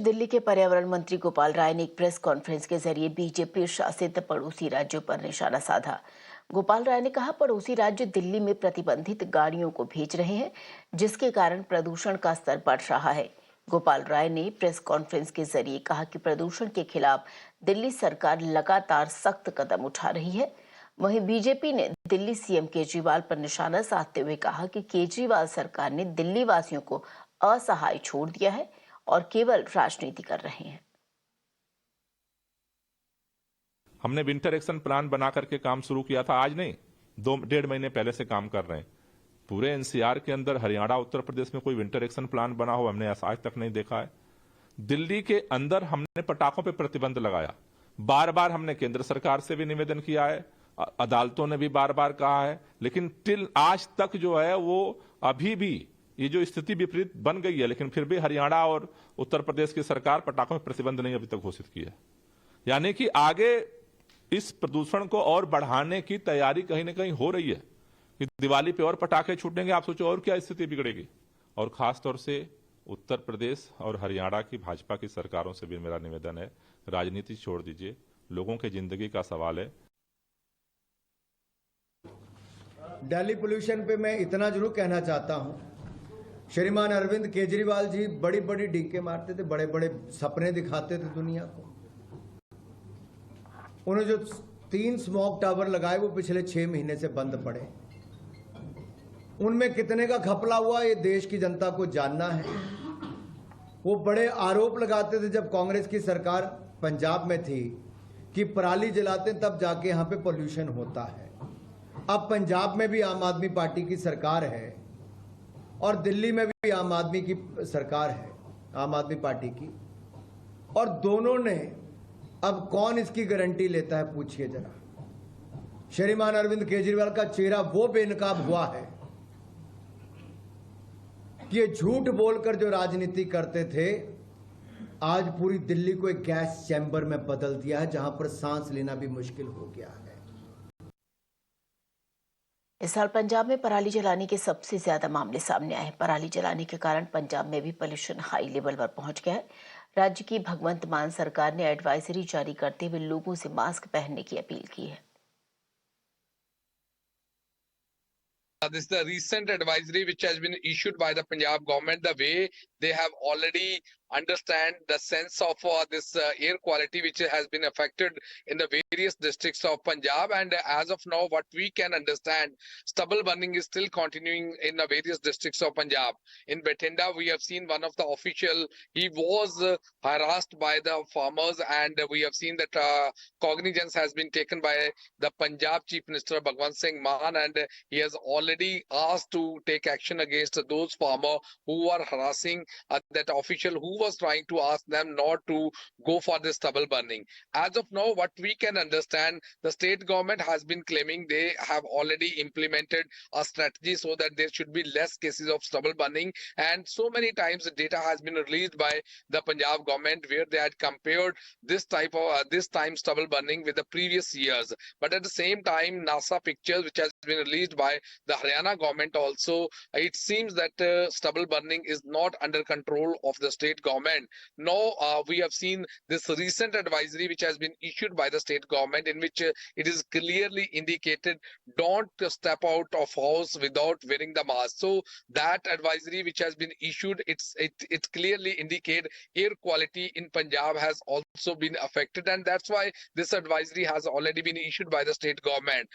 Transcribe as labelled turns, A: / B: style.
A: दिल्ली के पर्यावरण मंत्री गोपाल राय ने एक प्रेस कॉन्फ्रेंस के जरिए बीजेपी शासित पड़ोसी राज्यों पर निशाना साधा। गोपाल राय ने कहा, पड़ोसी राज्य दिल्ली में प्रतिबंधित गाड़ियों को भेज रहे हैं, जिसके कारण प्रदूषण का स्तर बढ़ रहा है। गोपाल राय ने प्रेस कॉन्फ्रेंस के जरिए कहा कि प्रदूषण के खिलाफ दिल्ली सरकार लगातार सख्त कदम उठा रही है। वहीं बीजेपी ने दिल्ली सीएम केजरीवाल पर निशाना साधते हुए कहा कि केजरीवाल सरकार ने दिल्ली वासियों को असहाय छोड़ दिया है और केवल राजनीति कर रहे हैं।
B: हमने विंटर एक्शन प्लान बना करके काम शुरू किया था, आज नहीं, 2-1.5 महीने पहले से काम कर रहे हैं। पूरे एनसीआर के अंदर हरियाणा उत्तर प्रदेश में कोई विंटर एक्शन प्लान बना हो हमने आज तक नहीं देखा है। दिल्ली के अंदर हमने पटाखों पर प्रतिबंध लगाया। बार बार हमने केंद्र सरकार से भी निवेदन किया है, अदालतों ने भी बार बार कहा है, लेकिन टिल आज तक जो है वो अभी भी ये जो स्थिति विपरीत बन गई है, लेकिन फिर भी हरियाणा और उत्तर प्रदेश की सरकार पटाखों में प्रतिबंध नहीं अभी तक घोषित की है। यानी कि आगे इस प्रदूषण को और बढ़ाने की तैयारी कहीं ना कहीं हो रही है कि दिवाली पे और पटाखे छूटेंगे, आप सोचो और क्या स्थिति बिगड़ेगी। और खास तौर से उत्तर प्रदेश और हरियाणा की भाजपा की सरकारों से भी मेरा निवेदन है, राजनीति छोड़ दीजिए, लोगों की जिंदगी का सवाल है।
C: दिल्ली पोल्यूशन पे मैं इतना जरूर कहना चाहता हूं, श्रीमान अरविंद केजरीवाल जी बड़ी बड़ी डीके मारते थे, बड़े बड़े सपने दिखाते थे दुनिया को। उन्होंने जो 3 स्मोक टावर लगाए वो पिछले 6 महीने से बंद पड़े। उनमें कितने का घपला हुआ ये देश की जनता को जानना है। वो बड़े आरोप लगाते थे जब कांग्रेस की सरकार पंजाब में थी कि पराली जलाते तब जाके यहां पे पोल्यूशन होता है। अब पंजाब में भी आम आदमी पार्टी की सरकार है और दिल्ली में भी आम आदमी की सरकार है, आम आदमी पार्टी की, और दोनों ने, अब कौन इसकी गारंटी लेता है पूछिए जरा। श्रीमान अरविंद केजरीवाल का चेहरा वो बेनकाब हुआ है कि ये झूठ बोलकर जो राजनीति करते थे, आज पूरी दिल्ली को एक गैस चैम्बर में बदल दिया है जहां पर सांस लेना भी मुश्किल हो गया है।
A: इस साल पंजाब में पराली जलाने के सबसे ज्यादा मामले सामने आए। पराली जलाने के कारण पंजाब में भी पोल्यूशन हाई लेवल पर पहुंच गया है। राज्य की भगवंत मान सरकार ने एडवाइजरी जारी करते हुए लोगों से मास्क पहनने की अपील की है।
D: This is the recent advisory which has been issued by the Punjab government. The way they have already understand the sense of this air quality which has been affected in the various districts of Punjab, and as of now what we can understand, stubble burning is still continuing in the various districts of Punjab. In Bathinda we have seen one of the official, he was harassed by the farmers, and we have seen that cognizance has been taken by the Punjab Chief Minister Bhagwant Singh Mann, and he has already asked to take action against those farmers who are harassing that official who was trying to ask them not to go for this stubble burning. As of now, what we can understand, the state government has been claiming they have already implemented a strategy so that there should be less cases of stubble burning, and so many times the data has been released by the Punjab government where they had compared this type of this time stubble burning with the previous years. But at the same time, NASA pictures which has been released by the Haryana government also, it seems that stubble burning is not under control of the state government. Now we have seen this recent advisory which has been issued by the state government, in which it is clearly indicated don't step out of house without wearing the mask. So that advisory which has been issued, it clearly indicate air quality in Punjab has also been affected, and that's why this advisory has already been issued by the state government.